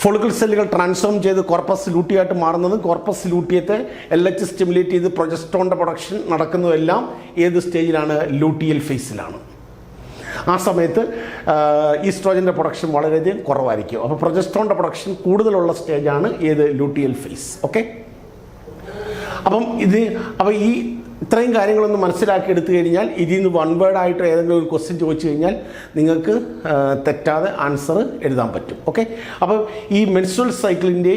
ഫോളിക്കിൾ സെല്ലുകൾ ട്രാൻസ്ഫോം ചെയ്ത് കോർപ്പസ് ലൂട്ടിയായിട്ട് മാറുന്നതും കോർപ്പസ് ലൂട്ടിയത്തെ LH സ്റ്റിമുലേറ്റ് ചെയ്ത് പ്രൊജസ്ട്രോണിൻ്റെ പ്രൊഡക്ഷൻ നടക്കുന്നതെല്ലാം ഏത് സ്റ്റേജിലാണ്? ലൂട്ടിയൽ ഫേസിലാണ്. ആ സമയത്ത് ഈസ്ട്രോജൻ്റെ പ്രൊഡക്ഷൻ വളരെയധികം കുറവായിരിക്കും. അപ്പോൾ പ്രൊജസ്ട്രോണിൻ്റെ പ്രൊഡക്ഷൻ കൂടുതലുള്ള സ്റ്റേജാണ് ഏത്? Luteal face. ഓക്കെ, അപ്പോൾ ഈ ഇത്രയും കാര്യങ്ങളൊന്ന് മനസ്സിലാക്കി എടുത്തു കഴിഞ്ഞാൽ ഇതിൽ നിന്ന് 1 വേർഡ് ആയിട്ട് ഏതെങ്കിലും ഒരു ക്വസ്റ്റ്യൻ ചോദിച്ചു കഴിഞ്ഞാൽ നിങ്ങൾക്ക് തെറ്റാതെ ആൻസർ എഴുതാൻ പറ്റും. ഓക്കെ, അപ്പോൾ ഈ മെൻസ്ട്രുവൽ സൈക്കിളിൻ്റെ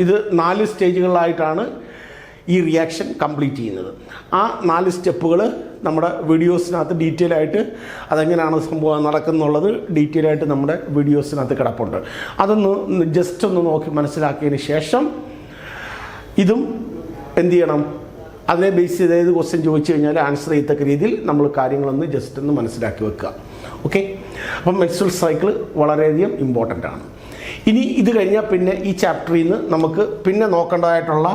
ഇത് 4 സ്റ്റേജുകളിലായിട്ടാണ് ഈ റിയാക്ഷൻ കംപ്ലീറ്റ് ചെയ്യുന്നത്. ആ 4 സ്റ്റെപ്പുകൾ നമ്മുടെ വീഡിയോസിനകത്ത് ഡീറ്റെയിൽ ആയിട്ട് അതെങ്ങനെയാണ് സംഭവം നടക്കുന്നുള്ളത് ഡീറ്റെയിൽ ആയിട്ട് നമ്മുടെ വീഡിയോസിനകത്ത് കിടപ്പുണ്ട്. അതൊന്ന് ജസ്റ്റ് ഒന്ന് നോക്കി മനസ്സിലാക്കിയതിന് ശേഷം ഇതും എന്ത് ചെയ്യണം, അതിനെ ബേസ് ചെയ്ത് ഏത് ക്വസ്റ്റ്യൻ ചോദിച്ചു കഴിഞ്ഞാൽ ആൻസർ ചെയ്യത്തക്ക രീതിയിൽ നമ്മൾ കാര്യങ്ങളൊന്ന് ജസ്റ്റ് ഒന്ന് മനസ്സിലാക്കി വെക്കുക. ഓക്കെ, അപ്പം മെൻസ്ട്രുവൽ സൈക്കിൾ വളരെയധികം ഇമ്പോർട്ടൻ്റ് ആണ്. ഇനി ഇത് കഴിഞ്ഞാൽ പിന്നെ ഈ ചാപ്റ്ററിൽ നിന്ന് നമുക്ക് പിന്നെ നോക്കേണ്ടതായിട്ടുള്ള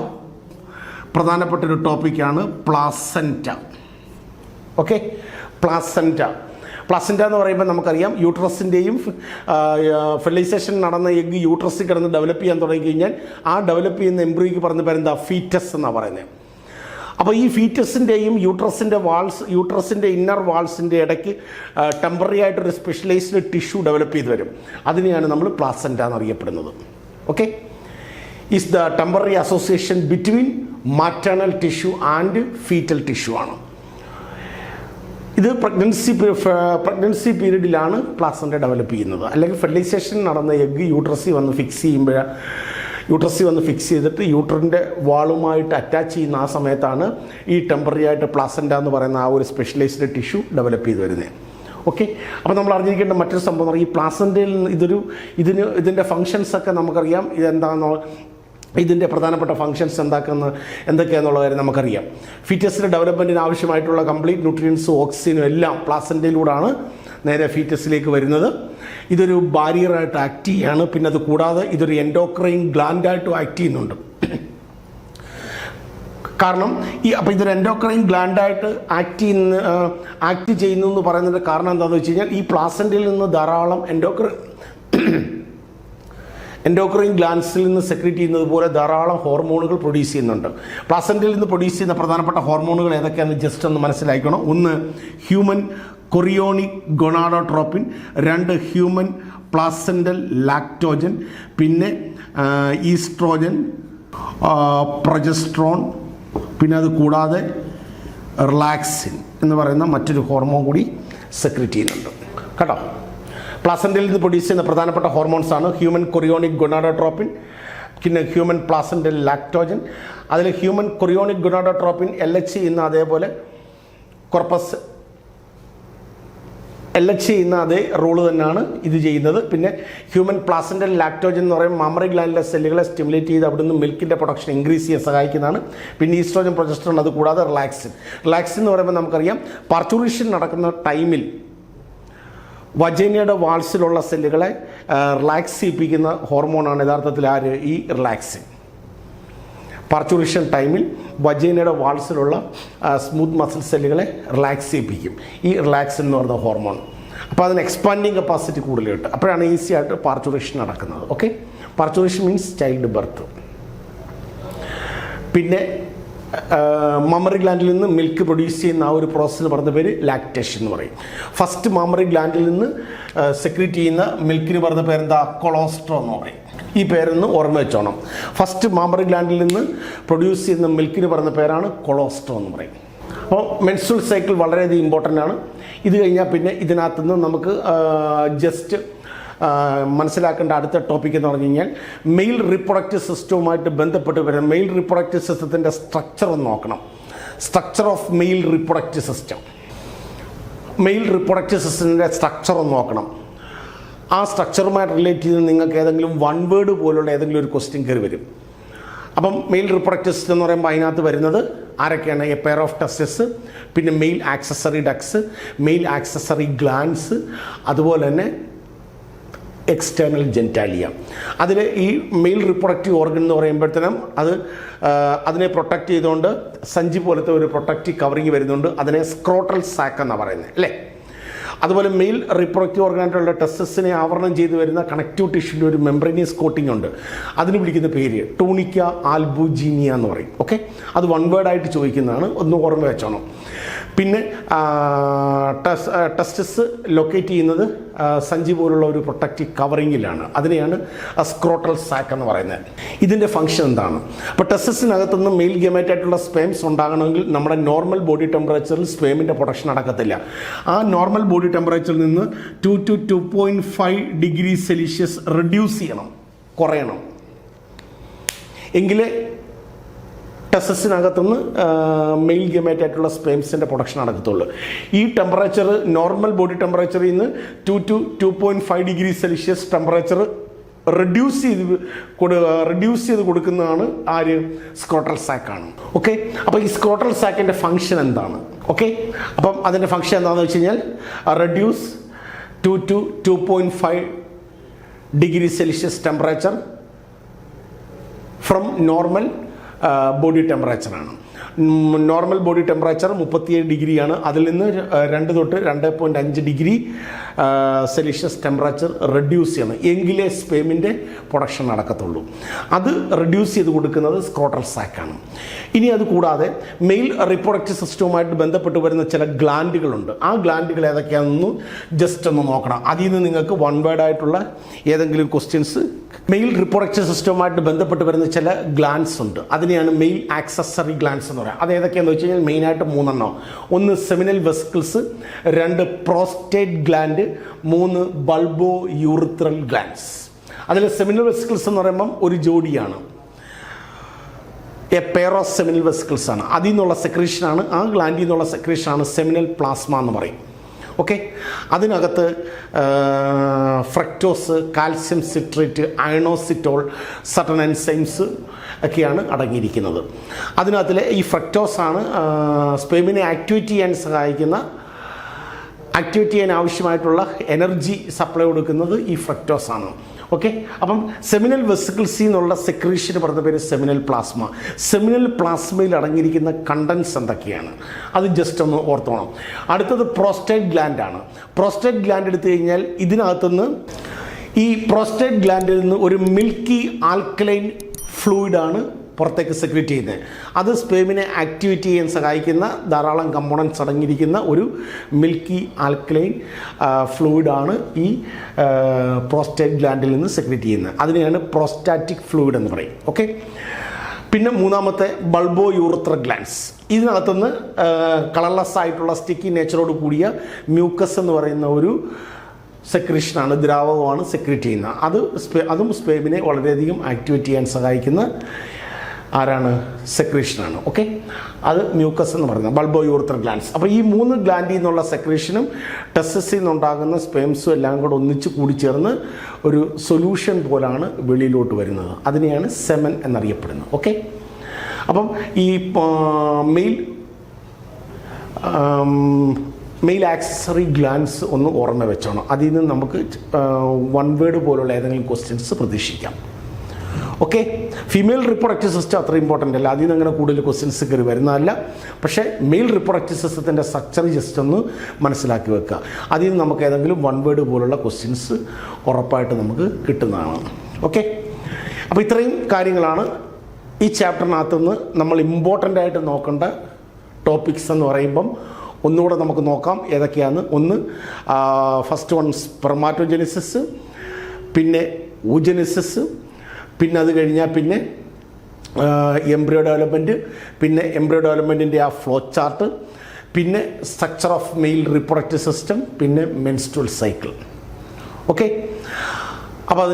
പ്രധാനപ്പെട്ട ഒരു ടോപ്പിക്കാണ് പ്ലാസൻറ്റ. ഓക്കെ, പ്ലാസൻറ്റ എന്ന് പറയുമ്പോൾ നമുക്കറിയാം യൂട്രസിൻ്റെയും ഫെർട്ടിലൈസേഷൻ നടന്ന എഗ്ഗ് യൂട്രസിൽ കിടന്ന് ഡെവലപ്പ് ചെയ്യാൻ തുടങ്ങിക്കഴിഞ്ഞാൽ ആ ഡെവലപ്പ് ചെയ്യുന്ന എംബ്രിയോയ്ക്ക് പറഞ്ഞ പേരെന്താ, ഫീറ്റസ് എന്നാണ് പറയുന്നത്. അപ്പോൾ ഈ ഫീറ്റസിൻ്റെയും യൂട്രസിൻ്റെ ഇന്നർ വാൾസിൻ്റെ ഇടയ്ക്ക് ടെമ്പററി ആയിട്ടൊരു സ്പെഷ്യലൈസ്ഡ് ടിഷ്യൂ ഡെവലപ്പ് ചെയ്ത് വരും. അതിനെയാണ് നമ്മൾ പ്ലാസൻറ്റ എന്നറിയപ്പെടുന്നത്. Okay, is the temporary association between maternal tissue and foetal tissue ആണ്. ഇത് പ്രഗ്നൻസി പീരീഡിലാണ് പ്ലാസൻറ്റ ഡെവലപ്പ് ചെയ്യുന്നത്. അല്ലെങ്കിൽ ഫെർട്ടിലൈസേഷൻ നടന്ന എഗ്ഗ് യൂട്രസിൽ വന്ന് ഫിക്സ് ചെയ്തിട്ട് യൂട്രൻ്റെ വാളുമായിട്ട് അറ്റാച്ച് ചെയ്യുന്ന ആ സമയത്താണ് ഈ ടെമ്പററി ആയിട്ട് പ്ലാസൻറ്റ എന്ന് പറയുന്ന ആ ഒരു സ്പെഷ്യലൈസ്ഡ് ടിഷ്യൂ ഡെവലപ്പ് ചെയ്ത് വരുന്നത്. ഓക്കെ, അപ്പോൾ നമ്മൾ അറിഞ്ഞിരിക്കേണ്ട മറ്റൊരു സംഭവം, ഈ പ്ലാസൻറ്റയിൽ ഇതിൻ്റെ ഫങ്ഷൻസൊക്കെ നമുക്കറിയാം. ഇതിൻ്റെ പ്രധാനപ്പെട്ട ഫങ്ഷൻസ് എന്തൊക്കെയാണെന്നുള്ള കാര്യം നമുക്കറിയാം. ഫീറ്റസിൻ്റെ ഡെവലപ്മെൻറ്റിന് ആവശ്യമായിട്ടുള്ള കംപ്ലീറ്റ് ന്യൂട്രിയൻസും ഓക്സിജനും എല്ലാം പ്ലാസൻറ്റയിലൂടെയാണ് നേരെ ഫീറ്റസിലേക്ക് വരുന്നത്. ഇതൊരു ബാരിയറായിട്ട് ആക്ട് ചെയ്യുകയാണ്. പിന്നെ അത് കൂടാതെ ഇതൊരു എൻഡോക്രൈൻ ഗ്ലാൻഡായിട്ടും ആക്ട് ചെയ്യുന്നുണ്ട്. കാരണം അപ്പോൾ ഇതൊരു എൻഡോക്രൈൻ ഗ്ലാൻഡായിട്ട് ആക്ട് ചെയ്യുന്നു എന്ന് പറയുന്നതിൻ്റെ കാരണം എന്താണെന്ന് വെച്ച് കഴിഞ്ഞാൽ ഈ പ്ലാസൻറ്റയിൽ നിന്ന് ധാരാളം എൻഡോക്രൈൻ ഗ്ലാൻഡ്സിൽ നിന്ന് സെക്രീറ്റ് ചെയ്യുന്നത് പോലെ ധാരാളം ഹോർമോണുകൾ പ്രൊഡ്യൂസ് ചെയ്യുന്നുണ്ട്. പ്ലാസൻറ്റയിൽ നിന്ന് പ്രൊഡ്യൂസ് ചെയ്യുന്ന പ്രധാനപ്പെട്ട ഹോർമോണുകൾ ഏതൊക്കെയാണെന്ന് ജസ്റ്റ് ഒന്ന് മനസ്സിലാക്കണം. ഒന്ന്, human chorionic gonadotropin. 2, human placental lactogen. പിന്നെ ഈസ്ട്രോജൻ, പ്രൊജസ്ട്രോൺ. പിന്നെ അത് കൂടാതെ റിലാക്സിൻ എന്ന് പറയുന്ന മറ്റൊരു ഹോർമോൺ കൂടി സെക്രീറ്റ് ചെയ്യുന്നുണ്ട് കേട്ടോ. പ്ലാസൻറ്റയിൽ നിന്ന് പ്രൊഡ്യൂസ് ചെയ്യുന്ന പ്രധാനപ്പെട്ട ഹോർമോൺസാണ് ഹ്യൂമൻ കൊറിയോണിക് ഗൊണാഡോട്രോപ്പിൻ, പിന്നെ ഹ്യൂമൻ പ്ലാസെൻ്റൽ ലാക്ടോജൻ. അതിൽ ഹ്യൂമൻ കൊറിയോണിക് ഗൊണാഡോട്രോപ്പിൻ LH ചെയ്യുന്ന അതേപോലെ കോർപ്പസ് LH ചെയ്യുന്ന അതേ റോള് തന്നെയാണ് ഇത് ചെയ്യുന്നത്. പിന്നെ ഹ്യൂമൻ പ്ലാസെൻ്റൽ ലാക്ടോജൻ എന്ന് പറയുമ്പോൾ മമ്മറി ഗ്ലാൻഡിലെ സെല്ലുകളെ സ്റ്റിമുലേറ്റ് ചെയ്ത് അവിടുന്ന് മിൽക്കിൻ്റെ പ്രൊഡക്ഷൻ ഇൻക്രീസ് ചെയ്യാൻ സഹായിക്കുന്നതാണ്. പിന്നെ ഈസ്ട്രോജൻ, പ്രൊജസ്ട്രോൺ, അത് കൂടാതെ റിലാക്സിൻ എന്ന് പറയുമ്പോൾ നമുക്കറിയാം പാർച്ചുറേഷൻ നടക്കുന്ന ടൈമിൽ വജൈനയുടെ വാൾസിലുള്ള സെല്ലുകളെ റിലാക്സ് ചെയ്യിപ്പിക്കുന്ന ഹോർമോണാണ് യഥാർത്ഥത്തിൽ ഈ റിലാക്സിൻ. പാർച്ചുറേഷൻ ടൈമിൽ വജൈനയുടെ വാൾസിലുള്ള സ്മൂത്ത് മസിൽ സെല്ലുകളെ റിലാക്സ് ചെയ്യിപ്പിക്കും ഈ റിലാക്സിൻ എന്ന് പറയുന്ന ഹോർമോൺ. അപ്പോൾ അതിന് എക്സ്പാൻഡിങ് കപ്പാസിറ്റി കൂടുതൽ കിട്ടും. അപ്പോഴാണ് ഈസി ആയിട്ട് പാർച്ചുറേഷൻ നടക്കുന്നത്. Okay, parturition means child birth. പിന്നെ മമ്മറി ഗ്ലാൻഡിൽ നിന്ന് മിൽക്ക് പ്രൊഡ്യൂസ് ചെയ്യുന്ന ആ ഒരു പ്രോസസ്സിന് പറഞ്ഞ പേര് ലാക്ടേഷൻ എന്ന് പറയും. ഫസ്റ്റ് മമ്മറി ഗ്ലാൻഡിൽ നിന്ന് സെക്രീറ്റ് ചെയ്യുന്ന മിൽക്കിന് പറഞ്ഞ പേരെന്താ, കൊളോസ്ട്രോൾ എന്ന് പറയും. ഈ പേരൊന്ന് ഓർമ്മ വെച്ചോണം. ഫസ്റ്റ് മമ്മറി ഗ്ലാൻഡിൽ നിന്ന് പ്രൊഡ്യൂസ് ചെയ്യുന്ന മിൽക്കിന് പറഞ്ഞ പേരാണ് കൊളോസ്ട്രോൾ എന്ന് പറയും. അപ്പോൾ മെൻസ്ട്രുവൽ സൈക്കിൾ വളരെയധികം ഇമ്പോർട്ടൻ്റ് ആണ്. ഇത് കഴിഞ്ഞാൽ പിന്നെ ഇതിനകത്തുനിന്ന് നമുക്ക് ജസ്റ്റ് മനസ്സിലാക്കേണ്ട അടുത്ത ടോപ്പിക് എന്ന് പറഞ്ഞു കഴിഞ്ഞാൽ മെയിൽ റീപ്രൊഡക്റ്റീവ് സിസ്റ്റവുമായിട്ട് ബന്ധപ്പെട്ട് വരുന്ന മെയിൽ റീപ്രൊഡക്റ്റീവ് സിസ്റ്റത്തിൻ്റെ സ്ട്രക്ചർ ഒന്ന് നോക്കണം. Structure of male reproductive system. Mail reproductive സിസ്റ്റത്തിൻ്റെ സ്ട്രക്ചർ ഒന്ന് നോക്കണം. ആ സ്ട്രക്ചറുമായിട്ട് റിലേറ്റ് ചെയ്ത് നിങ്ങൾക്ക് ഏതെങ്കിലും വൺ വേർഡ് പോലുള്ള ഏതെങ്കിലും ഒരു ക്വസ്റ്റ്യൻ കയറി വരും. അപ്പം മെയിൽ റീപ്രൊഡക്റ്റീവ് സിസ്റ്റം എന്ന് പറയുമ്പോൾ അതിനകത്ത് വരുന്നത് ആരൊക്കെയാണ്? എ പെയർ ഓഫ് ടെസ്റ്റസ്, പിന്നെ mail accessory ducts, mail accessory glands, അതുപോലെ തന്നെ എക്സ്റ്റേണൽ ജെനിറ്റാലിയ. അതിൽ ഈ മെയിൽ റീപ്രൊഡക്റ്റീവ് ഓർഗൻ എന്ന് പറയുമ്പോഴത്തേനും അതിനെ പ്രൊട്ടക്റ്റ് ചെയ്തുകൊണ്ട് സഞ്ചി പോലത്തെ ഒരു പ്രൊട്ടക്റ്റീവ് കവറിങ് വരുന്നുണ്ട്. അതിനെ സ്ക്രോട്ടൽ സാക്ക് എന്നാണ് പറയുന്നത് അല്ലേ. അതുപോലെ മെയിൽ റീപ്രൊഡക്റ്റീവ് ഓർഗനായിട്ടുള്ള ടെസ്റ്റസിനെ ആവരണം ചെയ്ത് വരുന്ന കണക്റ്റീവ് ടിഷ്യൂൻ്റെ ഒരു മെംബ്രേനിയസ് കോട്ടിംഗ് ഉണ്ട്. അതിന് വിളിക്കുന്ന പേര് ടൂണിക്ക ആൽബുജീനിയ എന്ന് പറയും. ഓക്കെ, അത് വൺ വേർഡായിട്ട് ചോദിക്കുന്നതാണ്, ഒന്ന് ഓർമ്മ വെച്ചോണം. പിന്നെ ടെസ്റ്റസ് ലൊക്കേറ്റ് ചെയ്യുന്നത് സഞ്ചി പോലുള്ള ഒരു പ്രൊട്ടക്റ്റീവ് കവറിങ്ങിലാണ്. അതിനെയാണ് സ്ക്രോട്ടൽ സാക്ക് എന്ന് പറയുന്നത്. ഇതിൻ്റെ ഫംഗ്ഷൻ എന്താണ്? അപ്പോൾ ടെസ്റ്റസിനകത്തുനിന്ന് മെയിൽ ഗമേറ്റായിട്ടുള്ള സ്പേംസ് ഉണ്ടാകണമെങ്കിൽ നമ്മുടെ നോർമൽ ബോഡി ടെമ്പറേച്ചറിൽ സ്പേമിൻ്റെ പ്രൊഡക്ഷൻ നടക്കത്തില്ല. ആ നോർമൽ ബോഡി ടെമ്പറേച്ചറിൽ നിന്ന് 2 to 2.5 ഡിഗ്രി സെൽഷ്യസ് റെഡ്യൂസ് ചെയ്യണം, കുറയണം. എങ്കിലേ ടെസ്റ്റസിനകത്തുനിന്ന് മെയിൽ ഗമേറ്റായിട്ടുള്ള സ്പേംസിൻ്റെ പ്രൊഡക്ഷൻ നടക്കത്തുള്ളൂ. ഈ ടെമ്പറേച്ചർ നോർമൽ ബോഡി ടെമ്പറേച്ചറിൽ നിന്ന് 2 to 2.5 degree Celsius temperature reduce ചെയ്ത് കൊടുക്കുന്നതാണ് ആര്, സ്ക്രോട്ടൽ സാക്കാണ്. ഓക്കെ, അപ്പോൾ ഈ സ്ക്രോട്ടൽ സാക്കിൻ്റെ ഫംഗ്ഷൻ എന്താണ്? ഓക്കെ, അപ്പം അതിൻ്റെ ഫംഗ്ഷൻ എന്താണെന്ന് വെച്ച് കഴിഞ്ഞാൽ reduce 2 to 2.5 degree Celsius temperature from normal body ടെമ്പറേച്ചറാണ്. നോർമൽ ബോഡി ടെമ്പറേച്ചർ 37 ഡിഗ്രിയാണ്. അതിൽ നിന്ന് 2 തൊട്ട് 2.5 ഡിഗ്രി സെൽഷ്യസ് ടെമ്പറേച്ചർ റെഡ്യൂസ് ചെയ്യണം, എങ്കിലേ സ്പേമിൻ്റെ പ്രൊഡക്ഷൻ നടക്കത്തുള്ളൂ. അത് റെഡ്യൂസ് ചെയ്ത് കൊടുക്കുന്നത് സ്ക്രോട്ടൽ സാക്കാണ്. ഇനി അത് കൂടാതെ മെയിൽ റീപ്രൊഡക്റ്റീവ് സിസ്റ്റവുമായിട്ട് ബന്ധപ്പെട്ട് വരുന്ന ചില ഗ്ലാൻഡുകളുണ്ട്. ആ ഗ്ലാൻഡുകൾ ഏതൊക്കെയാണെന്ന് ജസ്റ്റ് ഒന്ന് നോക്കണം. അതിൽ നിന്ന് നിങ്ങൾക്ക് വൺ വേർഡ് ആയിട്ടുള്ള ഏതെങ്കിലും ക്വസ്റ്റ്യൻസ്, മെയിൽ റീപ്രൊഡക്റ്റീവ് സിസ്റ്റവുമായിട്ട് ബന്ധപ്പെട്ട് വരുന്ന ചില ഗ്ലാൻഡ്സ് ഉണ്ട്. അതിനെയാണ് മെയിൽ ആക്സസറി ഗ്ലാൻഡ്സ് എന്ന് പറയുക. അത് ഏതൊക്കെയാണെന്ന് വെച്ച് കഴിഞ്ഞാൽ മെയിനായിട്ട് 3 ഒന്ന് seminal vesicles, 2 prostate gland, 3 bulbo urethral glands. അതിൽ സെമിനൽ വെസിക്കിൾസ് എന്ന് പറയുമ്പം ഒരു ജോഡിയാണ്, a pair of seminal vesicles ആണ്. അതിൽ നിന്നുള്ള സെക്രീഷനാണ്, ആ ഗ്ലാൻഡിൽ നിന്നുള്ള സെക്രീഷനാണ് സെമിനൽ പ്ലാസ്മ എന്ന് പറയും. ഓക്കെ, അതിനകത്ത് fructose, calcium citrate, inositol, certain enzymes ഒക്കെയാണ് അടങ്ങിയിരിക്കുന്നത്. അതിനകത്തിലെ ഈ ഫ്രക്ടോസാണ് സ്പേമിനെ ആക്ടിവേറ്റ് ചെയ്യാൻ ആവശ്യമായിട്ടുള്ള എനർജി സപ്ലൈ കൊടുക്കുന്നത് ഈ ഫ്രക്ടോസാണ്. ഓക്കെ, അപ്പം സെമിനൽ വെസിക്കിൾസിൽ നിന്നുള്ള സെക്രീഷന് പറഞ്ഞ പേര് സെമിനൽ പ്ലാസ്മ. സെമിനൽ പ്ലാസ്മയിൽ അടങ്ങിയിരിക്കുന്ന കണ്ടൻസ് എന്തൊക്കെയാണ് അത് ജസ്റ്റ് ഒന്ന് ഓർത്തോണം. അടുത്തത് പ്രോസ്റ്റേറ്റ് ഗ്ലാൻഡാണ്. പ്രോസ്റ്റേറ്റ് ഗ്ലാൻഡ് എടുത്തു കഴിഞ്ഞാൽ ഇതിനകത്തുനിന്ന്, ഈ പ്രോസ്റ്റേറ്റ് ഗ്ലാൻഡിൽ നിന്ന് ഒരു മിൽക്കി ആൽക്കലൈൻ ഫ്ലൂയിഡാണ് പുറത്തേക്ക് സെക്രീറ്റ് ചെയ്യുന്നത്. അത് സ്പേമിനെ ആക്ടിവേറ്റ് ചെയ്യാൻ സഹായിക്കുന്ന ധാരാളം കമ്പോണൻസ് അടങ്ങിയിരിക്കുന്ന ഒരു മിൽക്കി ആൽക്കലൈൻ ഫ്ലൂയിഡാണ് ഈ പ്രോസ്റ്റേറ്റ് ഗ്ലാൻഡിൽ നിന്ന് സെക്രീറ്റ് ചെയ്യുന്നത്. അതിനെയാണ് പ്രോസ്റ്റാറ്റിക് ഫ്ലൂയിഡ് എന്ന് പറയും. ഓക്കെ, പിന്നെ 3 ബൾബോ യൂറിത്രൽ ഗ്ലാൻഡ്സ്. ഇതിനകത്തുനിന്ന് കളർലെസ് ആയിട്ടുള്ള സ്റ്റിക്കി നേച്ചറോട് കൂടിയ മ്യൂക്കസ് എന്ന് പറയുന്ന ഒരു സെക്രീഷനാണ്, ദ്രാവകമാണ് സെക്രീറ്റ് ചെയ്യുന്നത്. അതും സ്പേമിനെ വളരെയധികം ആക്ടിവേറ്റ് ചെയ്യാൻ സഹായിക്കുന്ന ആരാണ്, സെക്രീഷനാണ്. ഓക്കെ, അത് മ്യൂക്കസ് എന്ന് പറയുന്നത് ബൾബോ യൂറിത്രൽ ഗ്ലാൻഡ്സ്. അപ്പോൾ ഈ 3 ഗ്ലാൻഡിൽ നിന്നുള്ള സെക്രീഷനും ടെസ്റ്റസിൽ നിന്നുണ്ടാകുന്ന സ്പേംസും എല്ലാം കൂടെ ഒന്നിച്ച് കൂടിച്ചേർന്ന് ഒരു സൊല്യൂഷൻ പോലാണ് വെളിയിലോട്ട് വരുന്നത്. അതിനെയാണ് സെമൻ എന്നറിയപ്പെടുന്നത്. ഓക്കെ, അപ്പം ഈ മെയിൽ ആക്സസറി ഗ്ലാൻഡ്സ് ഒന്ന് ഓർമ്മ വെച്ചോണം. അതിൽ നിന്ന് നമുക്ക് വൺ വേർഡ് പോലുള്ള ഏതെങ്കിലും ക്വസ്റ്റ്യൻസ് പ്രതീക്ഷിക്കാം. ഓക്കെ, ഫീമെയിൽ റിപ്രൊഡക്റ്റീവ് സിസ്റ്റം അത്ര ഇമ്പോർട്ടൻ്റ് അല്ല, അതിൽ നിന്ന് അങ്ങനെ കൂടുതൽ ക്വസ്റ്റ്യൻസ് കയറി വരുന്നതല്ല. പക്ഷേ മെയിൽ റിപ്രൊഡക്റ്റീവ് സിസ്റ്റത്തിൻ്റെ സ്ട്രക്ചർ ജസ്റ്റ് ഒന്ന് മനസ്സിലാക്കി വെക്കുക. അതിൽ നിന്ന് നമുക്ക് ഏതെങ്കിലും വൺ വേർഡ് പോലുള്ള ക്വസ്റ്റ്യൻസ് ഉറപ്പായിട്ട് നമുക്ക് കിട്ടുന്നതാണ്. ഓക്കെ, അപ്പോൾ ഇത്രയും കാര്യങ്ങളാണ് ഈ ചാപ്റ്ററിനകത്തുനിന്ന് നമ്മൾ ഇമ്പോർട്ടൻ്റ് ആയിട്ട് നോക്കേണ്ട ടോപ്പിക്സ് എന്ന് പറയുമ്പം. ഒന്നുകൂടെ നമുക്ക് നോക്കാം ഏതൊക്കെയാണ്. ഒന്ന്, ഫസ്റ്റ് വൺ സ്പെർമാറ്റോജെനിസിസ്, പിന്നെ oogenesis, പിന്നെ അത് കഴിഞ്ഞാൽ പിന്നെ എംബ്രിയോ ഡെവലപ്മെൻറ്റ്, പിന്നെ എംബ്രിയോ ഡെവലപ്മെൻറ്റിൻ്റെ ആ ഫ്ലോ ചാർട്ട്, പിന്നെ structure of male reproductive system, പിന്നെ മെൻസ്ട്രുവൽ സൈക്കിൾ. ഓക്കെ, അപ്പോൾ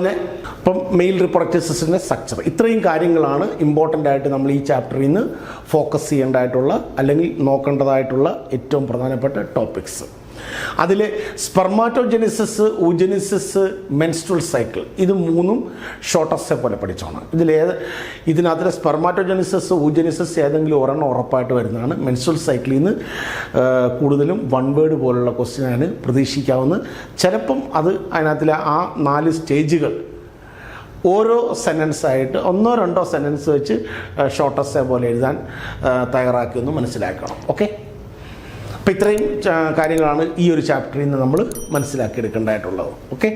ഇപ്പം മെയിൽ റിപ്രൊഡക്റ്റീവ് സിസ്റ്റത്തിൻ്റെ സ്ട്രക്ചർ, ഇത്രയും കാര്യങ്ങളാണ് ഇമ്പോർട്ടൻ്റ് ആയിട്ട് നമ്മൾ ഈ ചാപ്റ്ററിൽ നിന്ന് ഫോക്കസ് ചെയ്യേണ്ടതായിട്ടുള്ള അല്ലെങ്കിൽ നോക്കേണ്ടതായിട്ടുള്ള ഏറ്റവും പ്രധാനപ്പെട്ട ടോപ്പിക്സ്. അതിൽ സ്പെർമാറ്റോജെനിസിസ്, oogenesis, മെൻസ്ട്രുവൽ സൈക്കിൾ, ഇത് മൂന്നും ഷോർട്ടസ്റ്റ് പോലെ പഠിച്ചോണം. ഇതിനകത്ത് സ്പെർമാറ്റോജെനിസിസ്, oogenesis ഏതെങ്കിലും ഒരെണ്ണം ഉറപ്പായിട്ട് വരുന്നതാണ്. മെൻസ്ട്രുവൽ സൈക്കിളിൽ നിന്ന് കൂടുതലും വൺ വേർഡ് പോലുള്ള ക്വസ്റ്റ്യനാണ് പ്രതീക്ഷിക്കാവുന്നത്. ചിലപ്പം അത് അതിനകത്തിലെ ആ 4 സ്റ്റേജുകൾ ഓരോ സെൻറ്റൻസായിട്ട് 1-2 സെൻറ്റൻസ് വെച്ച് ഷോർട്ടസ്റ്റ് പോലെ എഴുതാൻ തയ്യാറാക്കിയൊന്ന് മനസ്സിലാക്കണം. ഓക്കെ, അപ്പോൾ ഇത്രയും കാര്യങ്ങളാണ് ഈ ഒരു ചാപ്റ്ററിൽ നിന്ന് നമ്മൾ മനസ്സിലാക്കിയെടുക്കേണ്ടതായിട്ടുള്ളത്. ഓക്കെ.